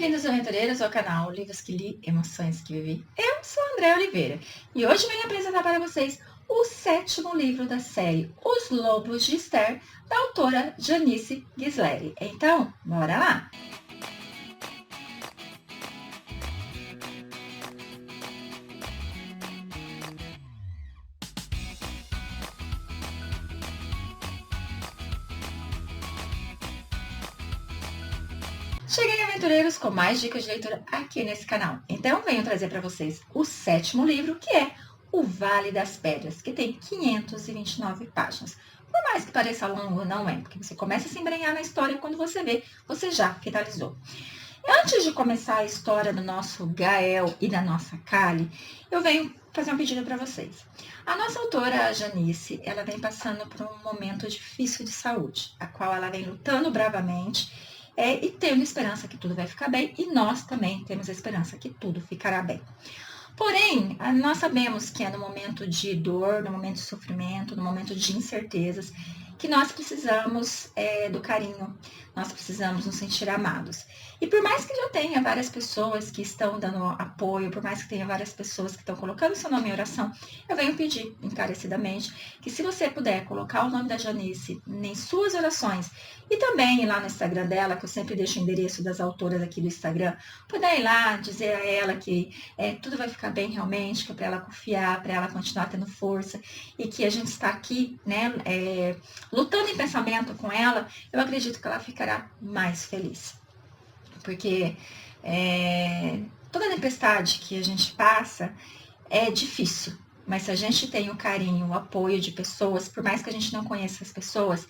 Bem-vindos, aventureiros, ao canal Livros que Li, Emoções que Vivi. Eu sou a Andréa Oliveira e hoje venho apresentar para vocês o 7º livro da série Os Lobos de Esther, da autora Janice Ghisleri. Então, bora lá! Cheguei, aventureiros, com mais dicas de leitura aqui nesse canal. Então, venho trazer para vocês o 7º livro, que é O Vale das Pedras, que tem 529 páginas. Por mais que pareça longo, não é, porque você começa a se embrenhar na história e quando você vê, você já finalizou. Antes de começar a história do nosso Gael e da nossa Kali, eu venho fazer um pedido para vocês. A nossa autora, a Janice, ela vem passando por um momento difícil de saúde, a qual ela vem lutando bravamente e tendo esperança que tudo vai ficar bem, e nós também temos a esperança que tudo ficará bem. Porém, nós sabemos que é no momento de dor, no momento de sofrimento, no momento de incertezas, que nós precisamos do carinho, nós precisamos nos sentir amados. E por mais que já tenha várias pessoas que estão dando apoio, por mais que tenha várias pessoas que estão colocando seu nome em oração, eu venho pedir encarecidamente que se você puder colocar o nome da Janice em suas orações e também ir lá no Instagram dela, que eu sempre deixo o endereço das autoras aqui do Instagram, puder ir lá dizer a ela que tudo vai ficar bem realmente, que é para ela confiar, para ela continuar tendo força e que a gente está aqui, né, lutando em pensamento com ela, eu acredito que ela ficará mais feliz. Porque toda tempestade que a gente passa é difícil, mas se a gente tem o carinho, o apoio de pessoas, por mais que a gente não conheça as pessoas,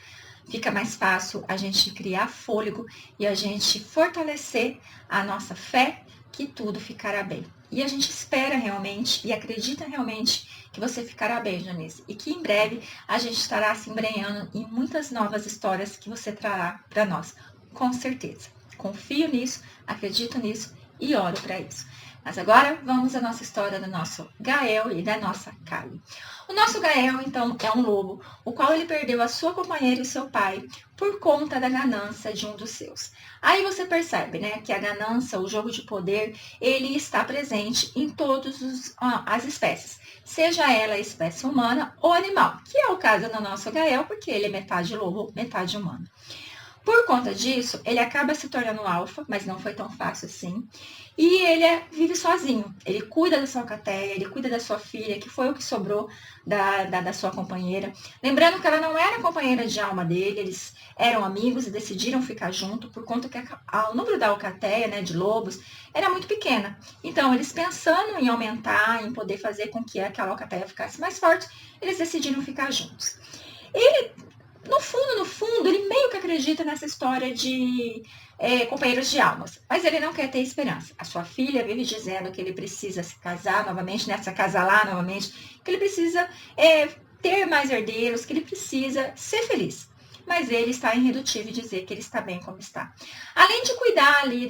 fica mais fácil a gente criar fôlego e a gente fortalecer a nossa fé que tudo ficará bem. E a gente espera realmente e acredita realmente que você ficará bem, Janice, e que em breve a gente estará se embrenhando em muitas novas histórias que você trará para nós, com certeza. Confio nisso, acredito nisso e oro para isso. Mas agora vamos à nossa história do nosso Gael e da nossa Kali. O nosso Gael, então, é um lobo, o qual ele perdeu a sua companheira e seu pai por conta da ganância de um dos seus. Aí você percebe, né, que a ganância, o jogo de poder, ele está presente em todas as espécies, seja ela a espécie humana ou animal, que é o caso do nosso Gael, porque ele é metade lobo, metade humano. Por conta disso, ele acaba se tornando alfa, mas não foi tão fácil assim. E ele vive sozinho. Ele cuida da sua alcateia, ele cuida da sua filha, que foi o que sobrou da sua companheira. Lembrando que ela não era companheira de alma dele, eles eram amigos e decidiram ficar junto, por conta que o número da alcateia, né, de lobos, era muito pequena. Então, eles pensando em aumentar, em poder fazer com que aquela alcateia ficasse mais forte, eles decidiram ficar juntos. Ele, no fundo, ele meio que acredita nessa história de companheiros de almas, mas ele não quer ter esperança. A sua filha vive dizendo que ele precisa se casar novamente, se acasalar novamente, que ele precisa ter mais herdeiros, que ele precisa ser feliz. Mas ele está irredutível em dizer que ele está bem como está. Além de cuidar ali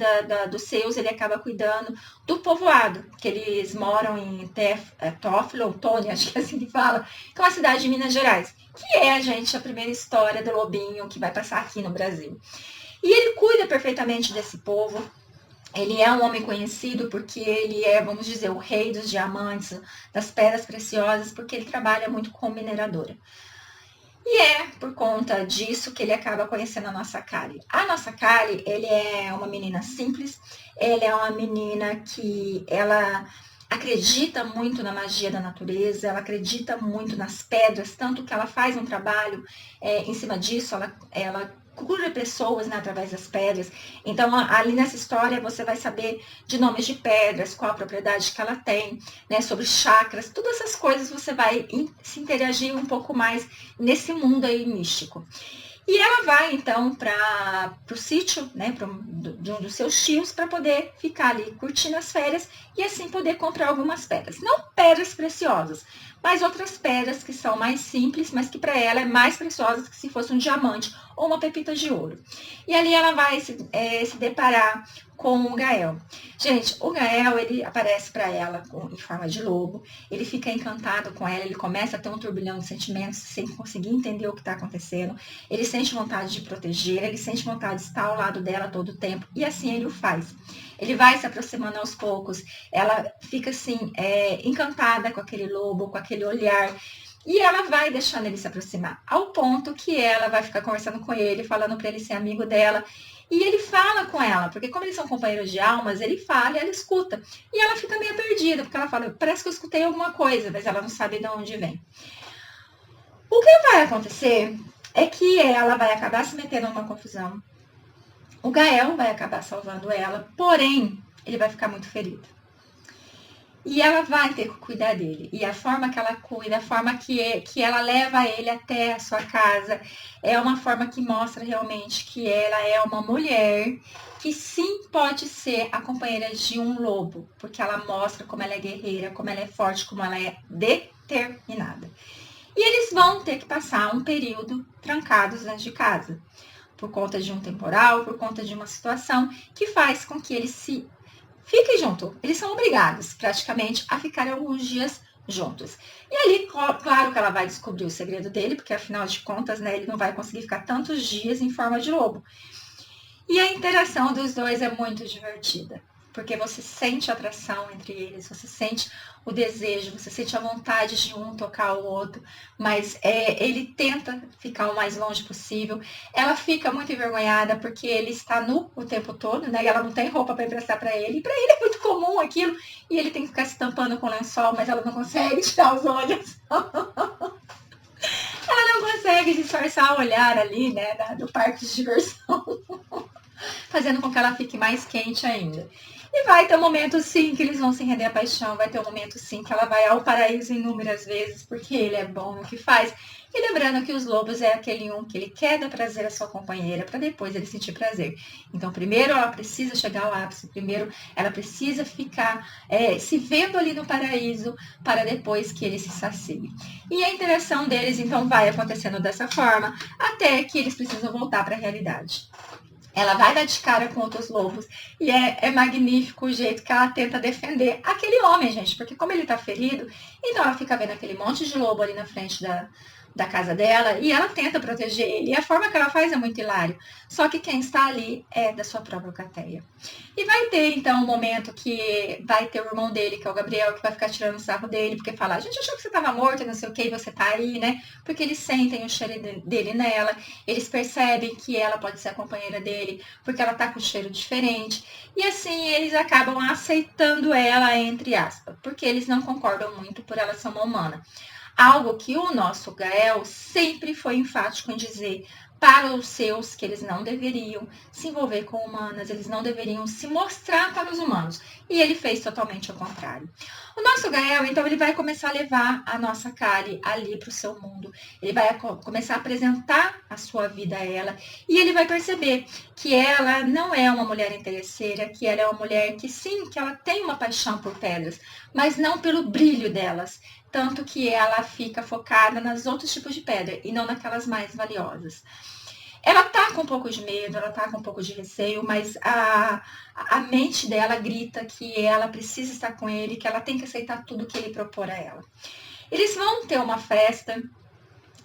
dos seus, ele acaba cuidando do povoado, que eles moram em Toffolo, Tônia, acho que é assim que fala, que é uma cidade de Minas Gerais, que é, gente, a primeira história do lobinho que vai passar aqui no Brasil. E ele cuida perfeitamente desse povo. Ele é um homem conhecido porque ele é, vamos dizer, o rei dos diamantes, das pedras preciosas, porque ele trabalha muito com mineradora. E é por conta disso que ele acaba conhecendo a nossa Kali. A nossa Kali, ele é uma menina simples, ele é uma menina que ela acredita muito na magia da natureza, ela acredita muito nas pedras, tanto que ela faz um trabalho em cima disso, ela cura pessoas, né, através das pedras. Então, ali nessa história, você vai saber de nomes de pedras, qual a propriedade que ela tem, né, sobre chakras, todas essas coisas você vai se interagir um pouco mais nesse mundo aí místico. E ela vai, então, para o sítio, né, de um dos seus tios, para poder ficar ali curtindo as férias e assim poder comprar algumas pedras. Não pedras preciosas, mas outras pedras que são mais simples, mas que para ela é mais preciosas que se fosse um diamante ou uma pepita de ouro. E ali ela vai se deparar com o Gael. Gente, o Gael, ele aparece para ela em forma de lobo, ele fica encantado com ela, ele começa a ter um turbilhão de sentimentos sem conseguir entender o que está acontecendo, ele sente vontade de proteger, ele sente vontade de estar ao lado dela todo o tempo, e assim ele o faz. Ele vai se aproximando aos poucos. Ela fica assim, encantada com aquele lobo, com aquele olhar. E ela vai deixando ele se aproximar, ao ponto que ela vai ficar conversando com ele, falando para ele ser amigo dela. E ele fala com ela, porque como eles são companheiros de almas, ele fala e ela escuta. E ela fica meio perdida, porque ela fala, parece que eu escutei alguma coisa, mas ela não sabe de onde vem. O que vai acontecer é que ela vai acabar se metendo numa confusão. O Gael vai acabar salvando ela, porém, ele vai ficar muito ferido. E ela vai ter que cuidar dele. E a forma que ela cuida, a forma que ela leva ele até a sua casa, é uma forma que mostra realmente que ela é uma mulher que sim pode ser a companheira de um lobo. Porque ela mostra como ela é guerreira, como ela é forte, como ela é determinada. E eles vão ter que passar um período trancados dentro de casa. Por conta de um temporal, por conta de uma situação que faz com que eles se fiquem juntos. Eles são obrigados, praticamente, a ficarem alguns dias juntos. E ali, claro que ela vai descobrir o segredo dele, porque afinal de contas, né, ele não vai conseguir ficar tantos dias em forma de lobo. E a interação dos dois é muito divertida, porque você sente a atração entre eles, você sente o desejo, você sente a vontade de um tocar o outro, mas ele tenta ficar o mais longe possível. Ela fica muito envergonhada porque ele está nu o tempo todo, né? E ela não tem roupa para emprestar para ele. E para ele é muito comum aquilo. E ele tem que ficar se tampando com lençol, mas ela não consegue tirar os olhos. Ela não consegue disfarçar o olhar ali, né? Do parque de diversão. Fazendo com que ela fique mais quente ainda. E vai ter um momento sim que eles vão se render à paixão, vai ter um momento sim que ela vai ao paraíso inúmeras vezes, porque ele é bom no que faz. E lembrando que os lobos é aquele que ele quer dar prazer à sua companheira, para depois ele sentir prazer. Então primeiro ela precisa chegar ao ápice, primeiro ela precisa ficar se vendo ali no paraíso, para depois que ele se sacie. E a interação deles então vai acontecendo dessa forma, até que eles precisam voltar para a realidade. Ela vai dar de cara com outros lobos. E é magnífico o jeito que ela tenta defender aquele homem, gente. Porque como ele tá ferido, então ela fica vendo aquele monte de lobo ali na frente da casa dela. E ela tenta proteger ele. E a forma que ela faz é muito hilário. Só que quem está ali é da sua própria alcateia. E vai ter, então, um momento que vai ter o irmão dele, que é o Gabriel, que vai ficar tirando o sarro dele. Porque fala, a gente achou que você estava morto e não sei o que, e você tá aí, né? Porque eles sentem o cheiro dele nela. Eles percebem que ela pode ser a companheira dele, porque ela tá com cheiro diferente. E assim eles acabam aceitando ela, entre aspas, porque eles não concordam muito por ela ser uma humana. Algo que o nosso Gael sempre foi enfático em dizer para os seus que eles não deveriam se envolver com humanas, eles não deveriam se mostrar para os humanos. E ele fez totalmente ao contrário. O nosso Gael, então, ele vai começar a levar a nossa Kali ali para o seu mundo. Ele vai começar a apresentar a sua vida a ela. E ele vai perceber que ela não é uma mulher interesseira, que ela é uma mulher que sim, que ela tem uma paixão por pedras, mas não pelo brilho delas. Tanto que ela fica focada nos outros tipos de pedra e não naquelas mais valiosas. Ela tá com um pouco de medo, ela tá com um pouco de receio, mas a mente dela grita que ela precisa estar com ele, que ela tem que aceitar tudo que ele propor a ela. Eles vão ter uma festa.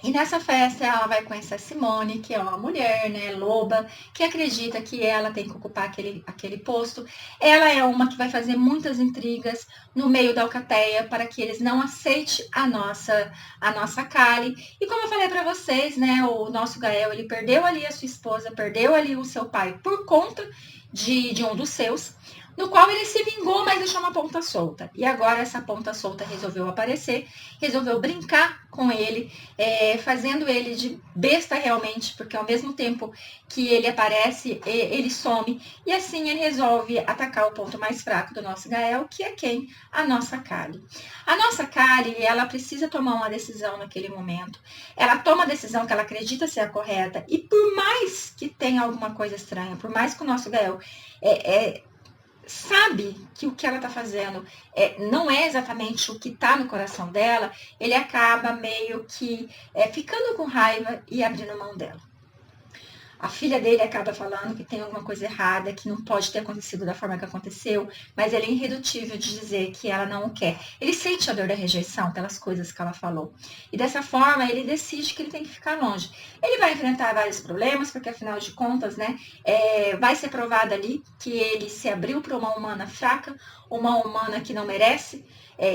E nessa festa ela vai conhecer a Simone, que é uma mulher, né, loba, que acredita que ela tem que ocupar aquele posto. Ela é uma que vai fazer muitas intrigas no meio da alcateia para que eles não aceitem a nossa Kali. E como eu falei para vocês, né, o nosso Gael, ele perdeu ali a sua esposa, perdeu ali o seu pai por conta de um dos seus, no qual ele se vingou, mas deixou uma ponta solta. E agora essa ponta solta resolveu aparecer, resolveu brincar com ele, fazendo ele de besta realmente, porque ao mesmo tempo que ele aparece, ele some. E assim ele resolve atacar o ponto mais fraco do nosso Gael, que é quem? A nossa Kali. A nossa Kali, ela precisa tomar uma decisão naquele momento. Ela toma a decisão que ela acredita ser a correta. E por mais que tenha alguma coisa estranha, por mais que o nosso Gael sabe que o que ela está fazendo não é exatamente o que está no coração dela, ele acaba meio que ficando com raiva e abrindo mão dela. A filha dele acaba falando que tem alguma coisa errada, que não pode ter acontecido da forma que aconteceu, mas ele é irredutível de dizer que ela não o quer. Ele sente a dor da rejeição pelas coisas que ela falou. E dessa forma, ele decide que ele tem que ficar longe. Ele vai enfrentar vários problemas, porque afinal de contas, né, vai ser provado ali que ele se abriu para uma humana fraca, uma humana que não merece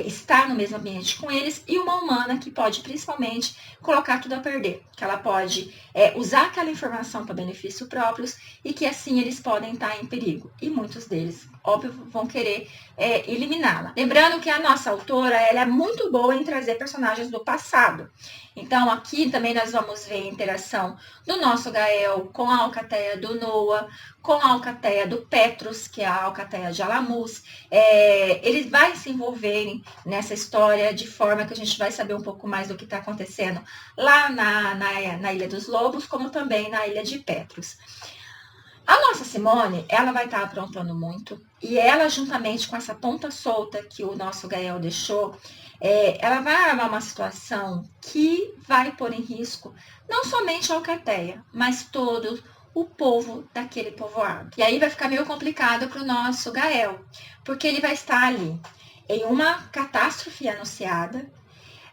estar no mesmo ambiente com eles, e uma humana que pode principalmente colocar tudo a perder, que ela pode usar aquela informação para benefício próprios e que assim eles podem estar em perigo. E muitos deles, óbvio, vão querer eliminá-la. Lembrando que a nossa autora ela é muito boa em trazer personagens do passado. Então aqui também nós vamos ver a interação do nosso Gael com a alcateia do Noah, com a alcateia do Petrus, que é a alcateia de Alamuz. Eles vão se envolverem nessa história de forma que a gente vai saber um pouco mais do que está acontecendo lá na Ilha dos Lobos, como também na Ilha de Petrus. A nossa Simone, ela vai estar aprontando muito, e ela, juntamente com essa ponta solta que o nosso Gael deixou, ela vai armar uma situação que vai pôr em risco não somente a alcateia, mas todo o povo daquele povoado. E aí vai ficar meio complicado para o nosso Gael, porque ele vai estar ali em uma catástrofe anunciada,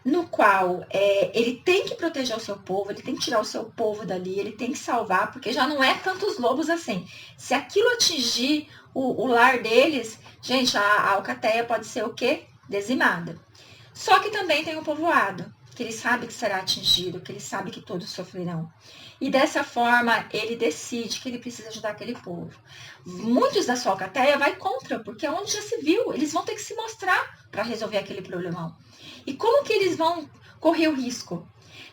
no qual ele tem que proteger o seu povo, ele tem que tirar o seu povo dali, ele tem que salvar, porque já não é tantos lobos assim. Se aquilo atingir o lar deles, gente, a alcateia pode ser o quê? Dizimada. Só que também tem o povoado, que ele sabe que será atingido, que ele sabe que todos sofrerão. E dessa forma, ele decide que ele precisa ajudar aquele povo. Muitos da sua alcateia vai contra, porque é onde já se viu, eles vão ter que se mostrar para resolver aquele problemão. E como que eles vão correr o risco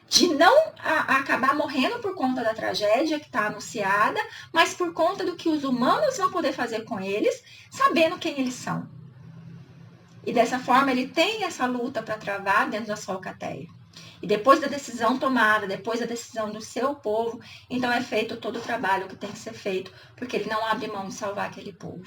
de não acabar morrendo por conta da tragédia que está anunciada, mas por conta do que os humanos vão poder fazer com eles, sabendo quem eles são. E dessa forma ele tem essa luta para travar dentro da sua alcateia. E depois da decisão tomada, depois da decisão do seu povo, então é feito todo o trabalho que tem que ser feito, porque ele não abre mão de salvar aquele povo.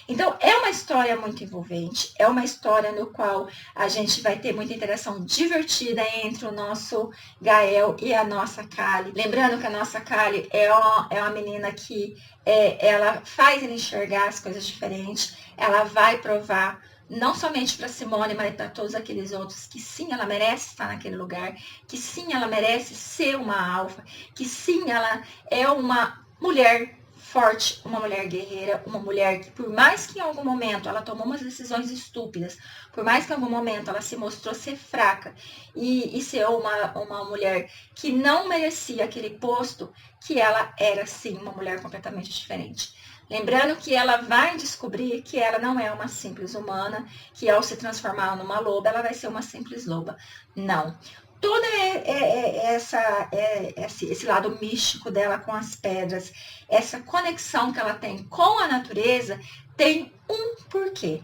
Então é uma história muito envolvente, é uma história no qual a gente vai ter muita interação divertida entre o nosso Gael e a nossa Kali. Lembrando que a nossa Kali é uma menina que ela faz ele enxergar as coisas diferentes, ela vai provar não somente para Simone, mas para todos aqueles outros, que sim, ela merece estar naquele lugar, que sim, ela merece ser uma alfa, que sim, ela é uma mulher forte, uma mulher guerreira, uma mulher que, por mais que em algum momento ela tomou umas decisões estúpidas, por mais que em algum momento ela se mostrou ser fraca e ser uma mulher que não merecia aquele posto, que ela era sim uma mulher completamente diferente. Lembrando que ela vai descobrir que ela não é uma simples humana, que ao se transformar numa loba, ela vai ser uma simples loba. Não. Todo esse lado místico dela com as pedras, essa conexão que ela tem com a natureza, tem um porquê.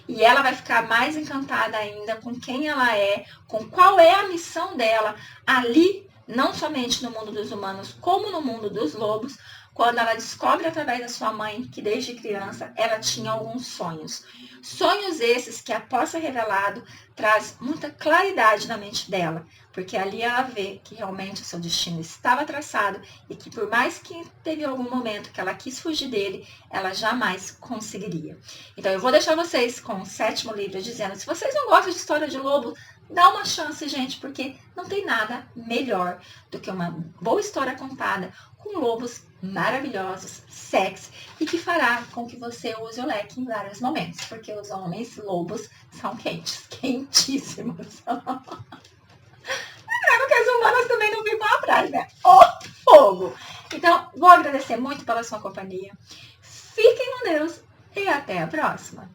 E ela vai ficar mais encantada ainda com quem ela é, com qual é a missão dela ali, não somente no mundo dos humanos, como no mundo dos lobos, quando ela descobre através da sua mãe que desde criança ela tinha alguns sonhos. Sonhos esses que, após ser revelado, traz muita claridade na mente dela, porque ali ela vê que realmente o seu destino estava traçado e que por mais que teve algum momento que ela quis fugir dele, ela jamais conseguiria. Então eu vou deixar vocês com o 7º livro dizendo, se vocês não gostam de história de lobo, dá uma chance, gente, porque não tem nada melhor do que uma boa história contada com lobos maravilhosos, sexy, e que fará com que você use o leque em vários momentos, porque os homens lobos são quentes, quentíssimos. Porque as humanas também não ficam atrás, né? Ô fogo! Então, vou agradecer muito pela sua companhia. Fiquem com Deus e até a próxima!